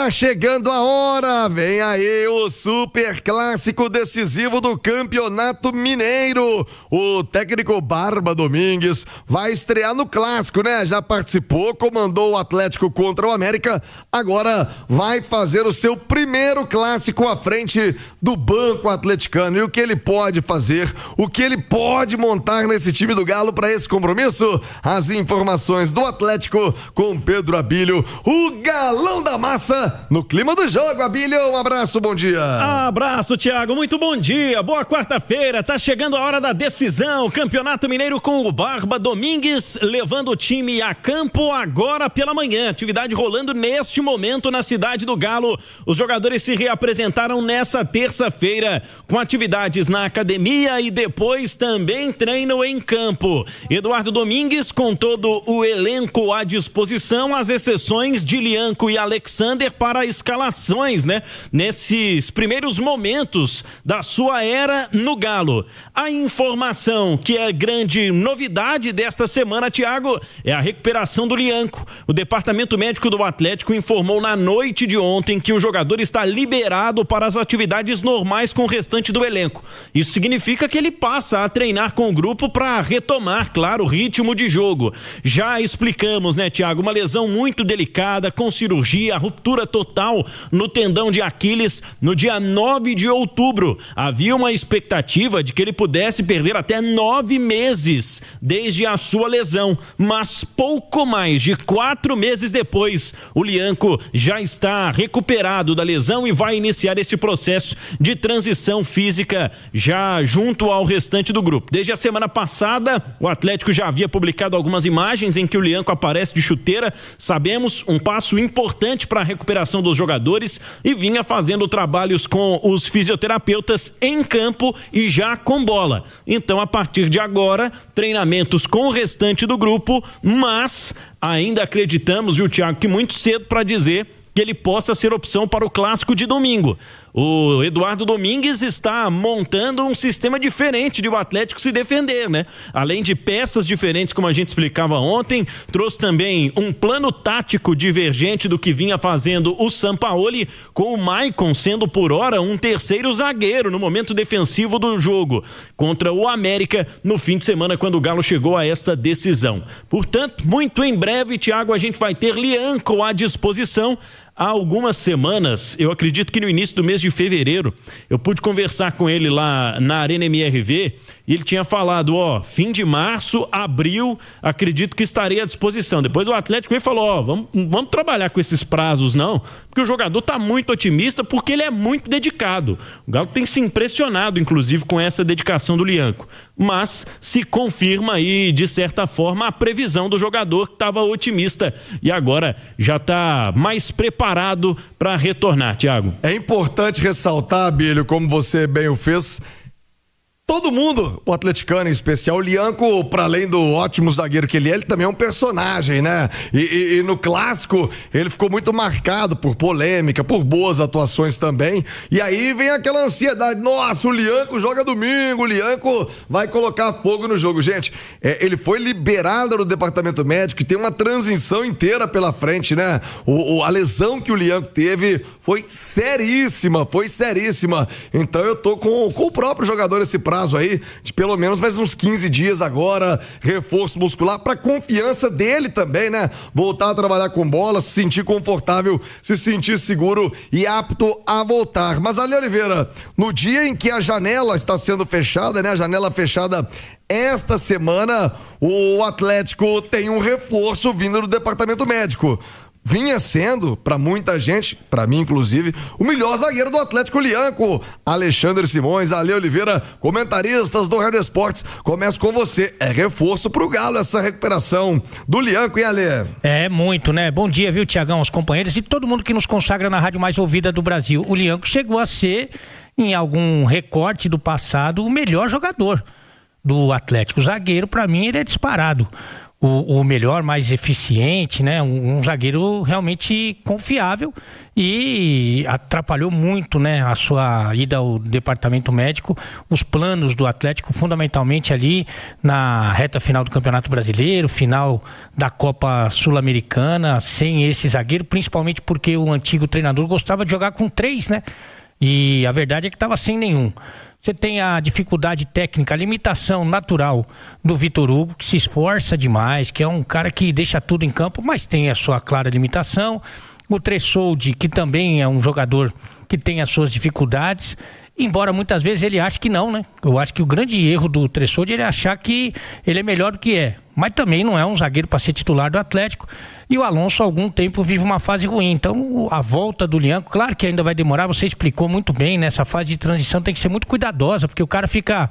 Tá chegando a hora, vem aí o super clássico decisivo do Campeonato Mineiro. O técnico Barba Domingues vai estrear no clássico, né? Já participou, comandou o Atlético contra o América, agora vai fazer o seu primeiro clássico à frente do banco atleticano. E o que ele pode fazer, o que ele pode montar nesse time do Galo para esse compromisso? As informações do Atlético com Pedro Abílio, o galão da massa, no clima do jogo. Abílio, um abraço, bom dia. Abraço, Thiago, muito bom dia, boa quarta-feira, tá chegando a hora da decisão, Campeonato Mineiro com o Barba Domingues, levando o time a campo agora pela manhã, atividade rolando neste momento na cidade do Galo. Os jogadores se reapresentaram nessa terça-feira com atividades na academia e depois também treino em campo. Eduardo Domingues com todo o elenco à disposição, as exceções de Lianco e Alexander para escalações, né? Nesses primeiros momentos da sua era no Galo. A informação que é grande novidade desta semana, Thiago, é a recuperação do Lianco. O departamento médico do Atlético informou na noite de ontem que o jogador está liberado para as atividades normais com o restante do elenco. Isso significa que ele passa a treinar com o grupo para retomar, claro, o ritmo de jogo. Já explicamos, né, Thiago, uma lesão muito delicada, com cirurgia, ruptura total no tendão de Aquiles no dia 9 de outubro. Havia uma expectativa de que ele pudesse perder até 9 meses desde a sua lesão, mas pouco mais de 4 meses depois, o Lianco já está recuperado da lesão e vai iniciar esse processo de transição física já junto ao restante do grupo. Desde a semana passada, o Atlético já havia publicado algumas imagens em que o Lianco aparece de chuteira. Sabemos, um passo importante para a recuperação dos jogadores, e vinha fazendo trabalhos com os fisioterapeutas em campo e já com bola. Então, a partir de agora, treinamentos com o restante do grupo, mas ainda acreditamos, viu, Thiago, que muito cedo para dizer que ele possa ser opção para o clássico de domingo. O Eduardo Domingues está montando um sistema diferente de o Atlético se defender, né? Além de peças diferentes, como a gente explicava ontem, trouxe também um plano tático divergente do que vinha fazendo o Sampaoli, com o Maicon sendo por hora um terceiro zagueiro no momento defensivo do jogo contra o América no fim de semana, quando o Galo chegou a esta decisão. Portanto, muito em breve, Thiago, a gente vai ter Lianco à disposição. Há algumas semanas, eu acredito que no início do mês de fevereiro, eu pude conversar com ele lá na Arena MRV e ele tinha falado, fim de março, abril, acredito que estarei à disposição. Depois o Atlético me falou, vamos trabalhar com esses prazos não, porque o jogador está muito otimista, porque ele é muito dedicado. O Galo tem se impressionado, inclusive, com essa dedicação do Lianco. Mas se confirma aí, de certa forma, a previsão do jogador que estava otimista e agora já está mais preparado para retornar, Thiago. É importante ressaltar, Abílio, como você bem o fez, todo mundo, o atleticano em especial, o Lianco, para além do ótimo zagueiro que ele também é um personagem, né? E no clássico, ele ficou muito marcado por polêmica, por boas atuações também. E aí vem aquela ansiedade, nossa, o Lianco joga domingo, o Lianco vai colocar fogo no jogo. Gente, ele foi liberado no departamento médico e tem uma transição inteira pela frente, né? A lesão que o Lianco teve foi seríssima. Então eu tô com o próprio jogador esse prazo aí, de pelo menos mais uns 15 dias agora, reforço muscular para confiança dele também, né? Voltar a trabalhar com bola, se sentir confortável, se sentir seguro e apto a voltar. Mas Ali Oliveira, no dia em que a janela está sendo fechada, né? A janela fechada esta semana, o Atlético tem um reforço vindo do departamento médico. Vinha sendo, para muita gente, para mim inclusive, o melhor zagueiro do Atlético, Lianco. Alexandre Simões, Ale Oliveira, comentaristas do Rádio Esportes. Começo com você. É reforço pro Galo essa recuperação do Lianco, hein, Ale? É muito, né? Bom dia, viu, Tiagão, os companheiros e todo mundo que nos consagra na rádio mais ouvida do Brasil. O Lianco chegou a ser, em algum recorte do passado, o melhor jogador do Atlético. O zagueiro, para mim, ele é disparado. o melhor, mais eficiente, né? Um zagueiro realmente confiável e atrapalhou muito, né, a sua ida ao departamento médico, os planos do Atlético, fundamentalmente ali na reta final do Campeonato Brasileiro, final da Copa Sul-Americana, sem esse zagueiro, principalmente porque o antigo treinador gostava de jogar com 3, né? E a verdade é que estava sem nenhum. Você tem a dificuldade técnica, a limitação natural do Vitor Hugo, que se esforça demais, que é um cara que deixa tudo em campo, mas tem a sua clara limitação. O Tressoldi, que também é um jogador que tem as suas dificuldades, embora muitas vezes ele ache que não, né? Eu acho que o grande erro do Tressoldi é ele achar que ele é melhor do que é. Mas também não é um zagueiro para ser titular do Atlético. E o Alonso há algum tempo vive uma fase ruim. Então a volta do Lianco, claro que ainda vai demorar, você explicou muito bem, nessa fase de transição tem que ser muito cuidadosa, porque o cara fica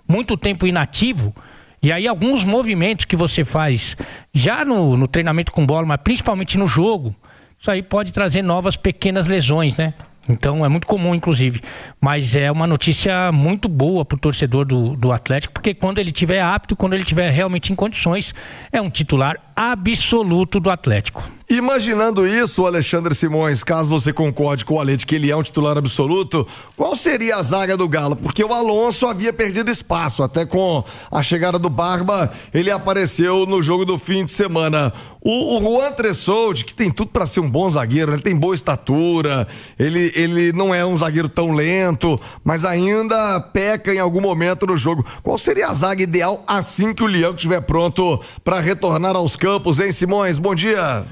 muito tempo inativo. E aí alguns movimentos que você faz já no treinamento com bola, mas principalmente no jogo, isso aí pode trazer novas pequenas lesões, né? Então é muito comum, inclusive. Mas é uma notícia muito boa pro torcedor do Atlético, porque quando ele estiver apto, quando ele estiver realmente em condições, é um titular absoluto do Atlético. Imaginando isso, Alexandre Simões, caso você concorde com o Ale de que ele é um titular absoluto, qual seria a zaga do Galo? Porque o Alonso havia perdido espaço, até com a chegada do Barba, ele apareceu no jogo do fim de semana. O Juan Tressoldi, que tem tudo para ser um bom zagueiro, ele tem boa estatura, ele não é um zagueiro tão lento, mas ainda peca em algum momento no jogo. Qual seria a zaga ideal assim que o Lianco estiver pronto para retornar aos campos, hein, Simões? Bom dia.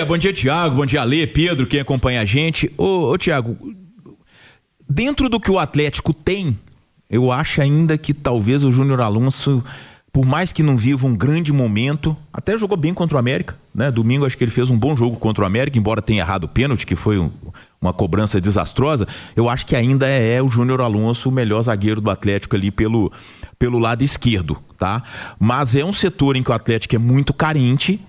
Bom dia, Thiago, bom dia, Ale, Pedro, quem acompanha a gente. Ô Thiago, dentro do que o Atlético tem, eu acho ainda que talvez o Júnior Alonso, por mais que não viva um grande momento, até jogou bem contra o América, né? Domingo acho que ele fez um bom jogo contra o América, embora tenha errado o pênalti, que foi uma cobrança desastrosa. Eu acho que ainda é o Júnior Alonso o melhor zagueiro do Atlético ali pelo lado esquerdo, tá? Mas é um setor em que o Atlético é muito carente.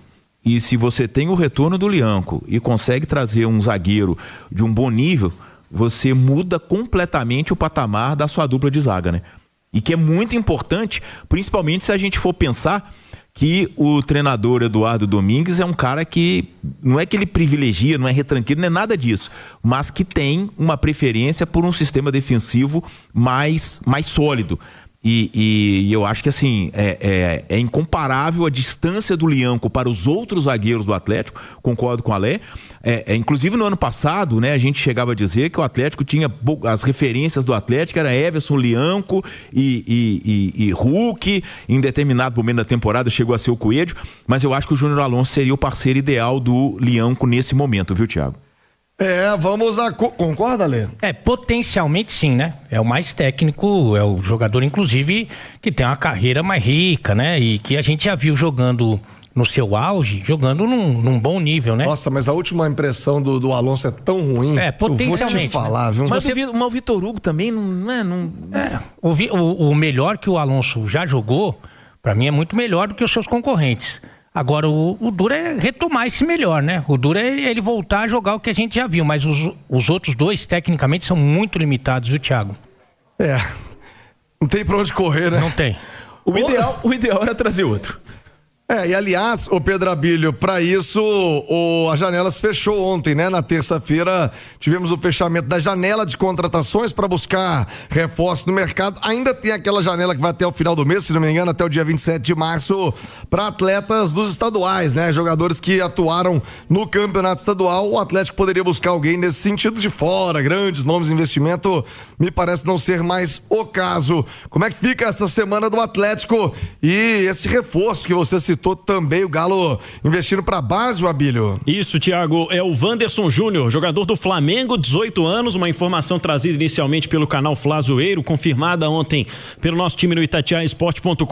E se você tem o retorno do Lianco e consegue trazer um zagueiro de um bom nível, você muda completamente o patamar da sua dupla de zaga, né? E que é muito importante, principalmente se a gente for pensar que o treinador Eduardo Domingues é um cara que não é que ele privilegia, não é retranqueiro, não é nada disso, mas que tem uma preferência por um sistema defensivo mais sólido. E eu acho que assim é incomparável a distância do Lianco para os outros zagueiros do Atlético, concordo com o Alé. Inclusive no ano passado, né, a gente chegava a dizer que o Atlético tinha as referências do Atlético, era Everson, Lianco e Hulk. Em determinado momento da temporada chegou a ser o Coelho, mas eu acho que o Júnior Alonso seria o parceiro ideal do Lianco nesse momento, viu, Thiago? Concorda, Lê? Potencialmente sim, né? É o mais técnico, é o jogador, inclusive, que tem uma carreira mais rica, né? E que a gente já viu jogando no seu auge, jogando num bom nível, né? Nossa, mas a última impressão do Alonso é tão ruim. Potencialmente. Eu vou te falar, viu? Mas o Vitor Hugo também não é. O melhor que o Alonso já jogou, pra mim, é muito melhor do que os seus concorrentes. Agora, o duro é retomar esse melhor, né? O duro é ele voltar a jogar o que a gente já viu, mas os outros dois, tecnicamente, são muito limitados, viu, Thiago? Não tem pra onde correr, né? Não tem. O ideal era trazer outro. E aliás, o Pedro Abílio, para isso, a janela se fechou ontem, né? Na terça-feira tivemos o fechamento da janela de contratações para buscar reforço no mercado. Ainda tem aquela janela que vai até o final do mês, se não me engano, até o dia 27 de março, para atletas dos estaduais, né? Jogadores que atuaram no campeonato estadual. O Atlético poderia buscar alguém nesse sentido de fora, grandes nomes de investimento, me parece não ser mais o caso. Como é que fica essa semana do Atlético e esse reforço que você citou também, o Galo investindo para base, o Abílio? Isso, Thiago, é o Wanderson Júnior, jogador do Flamengo, 18 anos, uma informação trazida inicialmente pelo canal Flazoeiro, confirmada ontem pelo nosso time no itatiaesporte.com.br,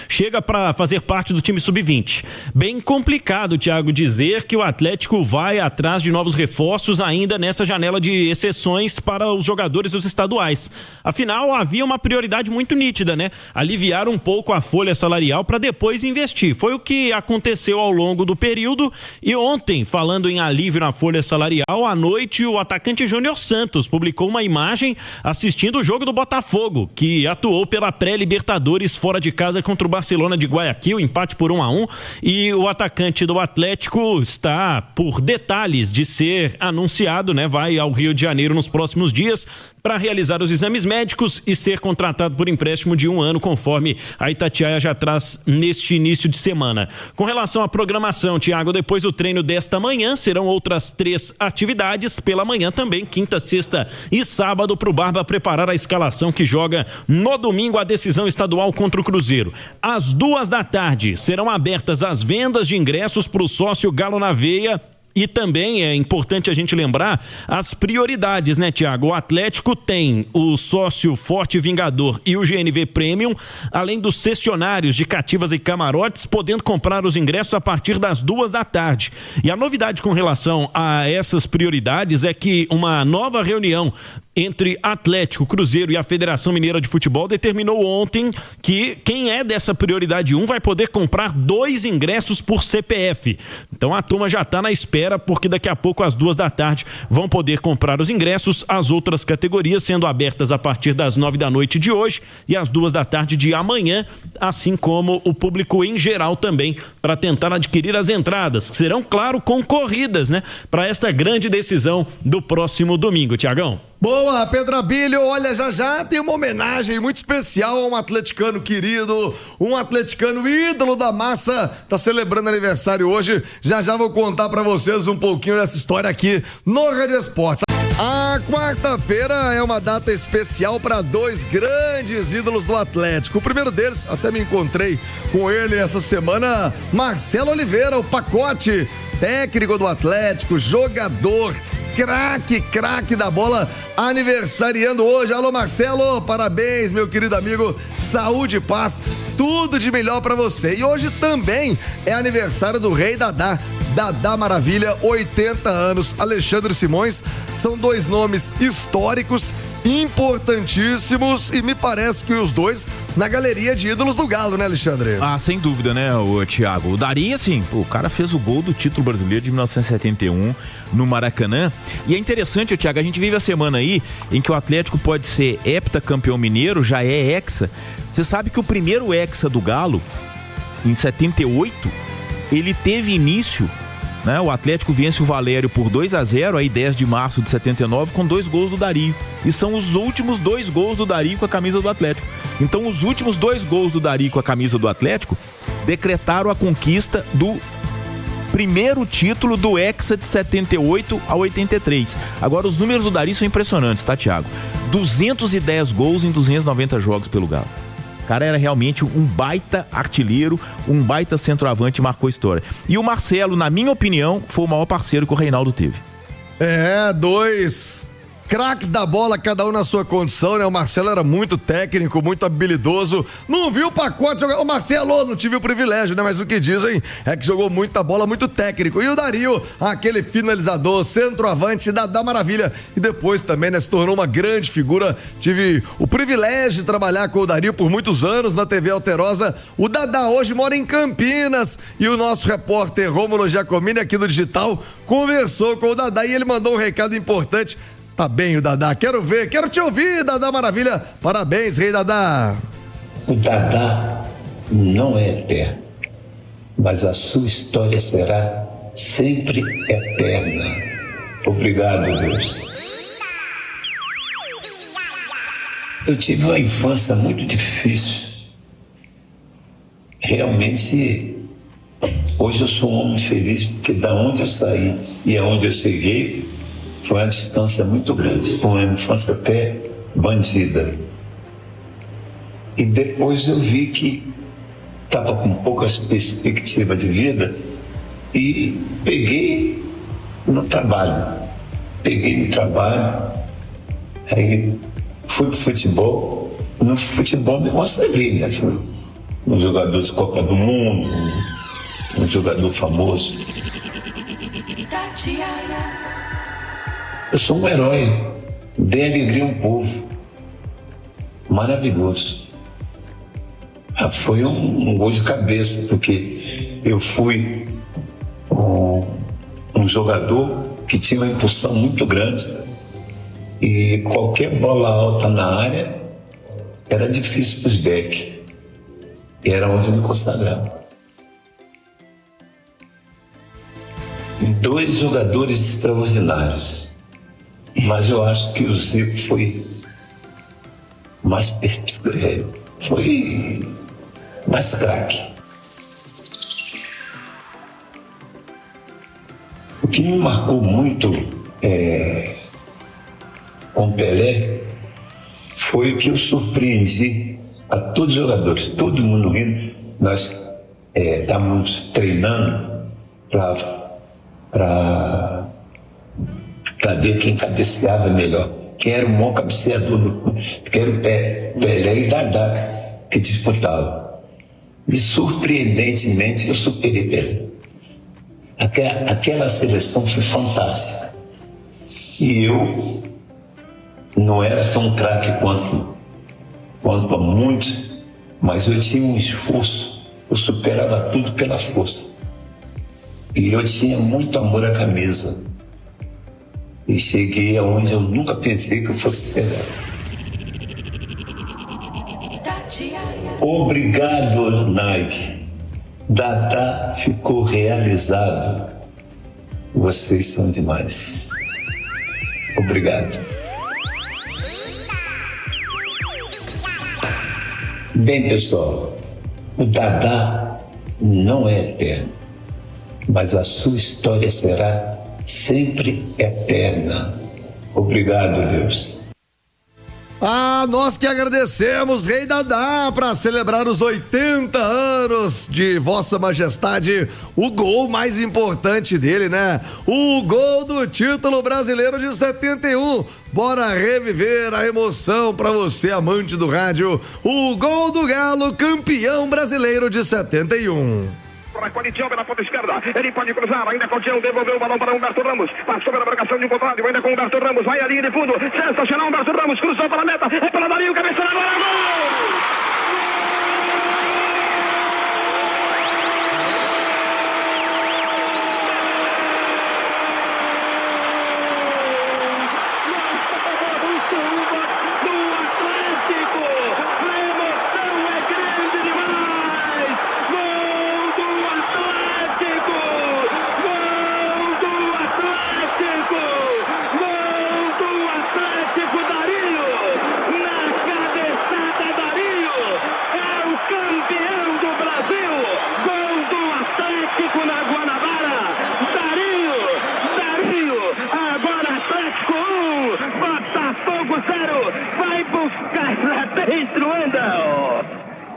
chega para fazer parte do time sub-20. Bem complicado, Thiago, dizer que o Atlético vai atrás de novos reforços ainda nessa janela de exceções para os jogadores dos estaduais. Afinal, havia uma prioridade muito nítida, né? Aliviar um pouco a folha salarial para depois investir. Foi o que aconteceu ao longo do período. E ontem, falando em alívio na folha salarial, à noite o atacante Júnior Santos publicou uma imagem assistindo o jogo do Botafogo, que atuou pela pré-Libertadores fora de casa contra o Barcelona de Guayaquil, empate por 1-1, e o atacante do Atlético está por detalhes de ser anunciado, né? Vai ao Rio de Janeiro nos próximos dias para realizar os exames médicos e ser contratado por empréstimo de 1 ano, conforme a Itatiaia já traz neste início de semana. Com relação à programação, Thiago, depois do treino desta manhã, serão outras 3 atividades pela manhã também, quinta, sexta e sábado, para o Barba preparar a escalação que joga no domingo a decisão estadual contra o Cruzeiro. Às 14h serão abertas as vendas de ingressos para o sócio Galo na Veia. E também é importante a gente lembrar as prioridades, né, Thiago? O Atlético tem o sócio Forte Vingador e o GNV Premium, além dos cessionários de cativas e camarotes, podendo comprar os ingressos a partir das 14h. E a novidade com relação a essas prioridades é que uma nova reunião entre Atlético, Cruzeiro e a Federação Mineira de Futebol determinou ontem que quem é dessa prioridade 1 vai poder comprar 2 ingressos por CPF. Então a turma já está na espera, porque daqui a pouco às 14h vão poder comprar os ingressos. As outras categorias sendo abertas a partir das 21h de hoje e às 14h de amanhã, assim como o público em geral também, para tentar adquirir as entradas, que serão, claro, concorridas, né, para esta grande decisão do próximo domingo, Thiagão. Boa, Pedro Abílio, olha, já tem uma homenagem muito especial a um atleticano querido, um atleticano ídolo da massa, tá celebrando aniversário hoje. Já vou contar pra vocês um pouquinho dessa história aqui no Rádio Esportes. A quarta-feira é uma data especial para 2 grandes ídolos do Atlético. O primeiro deles, até me encontrei com ele essa semana, Marcelo Oliveira, o Pacote, técnico do Atlético, jogador, craque da bola, aniversariando hoje. Alô, Marcelo, parabéns, meu querido amigo, saúde e paz, tudo de melhor pra você. E hoje também é aniversário do Rei Dadá Maravilha, 80 anos, Alexandre Simões. São 2 nomes históricos, importantíssimos, e me parece que os 2 na galeria de ídolos do Galo, né, Alexandre? Ah, sem dúvida, né, o Thiago? O Darinho, assim, o cara fez o gol do título brasileiro de 1971 no Maracanã. E é interessante, Thiago, a gente vive a semana aí em que o Atlético pode ser heptacampeão mineiro, já é hexa. Você sabe que o primeiro hexa do Galo, em 78, ele teve início, né? O Atlético vence o Valério por 2-0, aí 10 de março de 79, com 2 gols do Dario. E são os últimos 2 gols do Dario com a camisa do Atlético. Então, os últimos 2 gols do Dario com a camisa do Atlético decretaram a conquista do primeiro título do Hexa de 78 a 83. Agora, os números do Dario são impressionantes, tá, Thiago? 210 gols em 290 jogos pelo Galo. O cara era realmente um baita artilheiro, um baita centroavante e marcou história. E o Marcelo, na minha opinião, foi o maior parceiro que o Reinaldo teve. 2 craques da bola, cada um na sua condição, né? O Marcelo era muito técnico, muito habilidoso. Não viu o Pacote jogar. O Marcelo não tive o privilégio, né? Mas o que dizem é que jogou muita bola, muito técnico. E o Dario, aquele finalizador, centroavante, Dadá Maravilha. E depois também, né? Se tornou uma grande figura. Tive o privilégio de trabalhar com o Dario por muitos anos na TV Alterosa. O Dadá hoje mora em Campinas. E o nosso repórter Rômulo Giacomini, aqui do Digital, conversou com o Dadá e ele mandou um recado importante. Tá bem o Dadá, quero te ouvir, Dadá Maravilha. Parabéns, Rei Dadá. O Dadá não é eterno, mas a sua história será sempre eterna. Obrigado, Deus. Eu tive uma infância muito difícil. Realmente, hoje eu sou um homem feliz, porque da onde eu saí e aonde eu cheguei foi uma distância muito grande, foi uma infância até bandida. E depois eu vi que estava com poucas perspectivas de vida e peguei no trabalho, aí fui pro futebol. No futebol me consagrei, né? Fui um jogador de Copa do Mundo, um jogador famoso. Eu sou um herói, dei alegria a um povo, maravilhoso. Foi um gol de cabeça, porque eu fui um jogador que tinha uma impulsão muito grande e qualquer bola alta na área era difícil para os back. E era onde eu me consagrava. 2 jogadores extraordinários, mas eu acho que o Zico foi mais craque. O que me marcou muito com Pelé foi que eu surpreendi a todos os jogadores, todo mundo rindo. Nós estávamos treinando para ver quem cabeceava melhor, quem era o maior cabeceador, que era o Pelé e Dadá que disputavam. E surpreendentemente eu superei Pelé. Aquela seleção foi fantástica. E eu não era tão craque quanto a muitos, mas eu tinha um esforço, eu superava tudo pela força. E eu tinha muito amor à camisa. E cheguei aonde eu nunca pensei que eu fosse chegar. Obrigado, Nike. Dadá ficou realizado. Vocês são demais. Obrigado. Bem, pessoal, o Dadá não é eterno, mas a sua história será sempre eterna. Obrigado, Deus. Nós que agradecemos, Rei Dadá, para celebrar os 80 anos de Vossa Majestade, o gol mais importante dele, né? O gol do título brasileiro de 71. Bora reviver a emoção para você, amante do rádio. O gol do Galo, campeão brasileiro de 71. Para Coritiba na ponta esquerda, ele pode cruzar, ainda com o Tião, devolveu o balão para Humberto Ramos, passou pela marcação de um contrário, ainda com o Humberto Ramos, vai a linha de fundo, sensacional, Humberto Ramos, cruzou para a meta, é pela Dario, cabeça na bola, gol!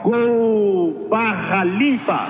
Gol Barra Limpa.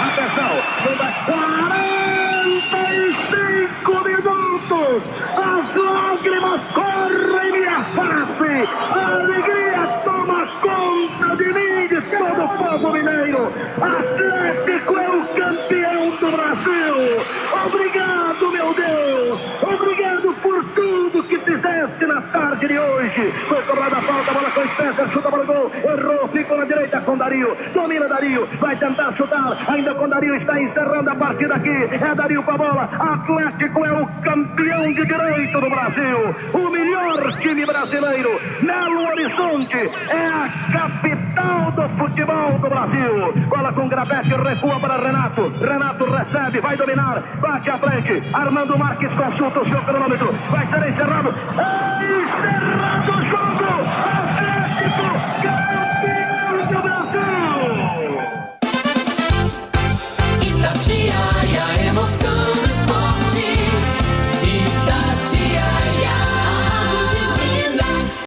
Atenção, são 45 minutos. As lágrimas correm minha face. A alegria toma conta de mim, de todo o povo mineiro. Atlético é o campeão do Brasil. Obrigado, meu Deus. Obrigado por tudo que fizeste na tarde de hoje. Foi cobrada a falta, a bola com Spencer, chuta para o gol, errou, ficou na direita com Dario, domina Dario, vai tentar chutar, ainda com Dario, está encerrando a partida aqui, é Dario com a bola, Atlético é o campeão de direito do Brasil, o melhor time brasileiro, Belo Horizonte é a capital do futebol do Brasil, bola com Gravete, recua para Renato recebe, vai dominar, bate à frente, Armando Marques consulta o seu cronômetro, vai ser encerrado, encerrado!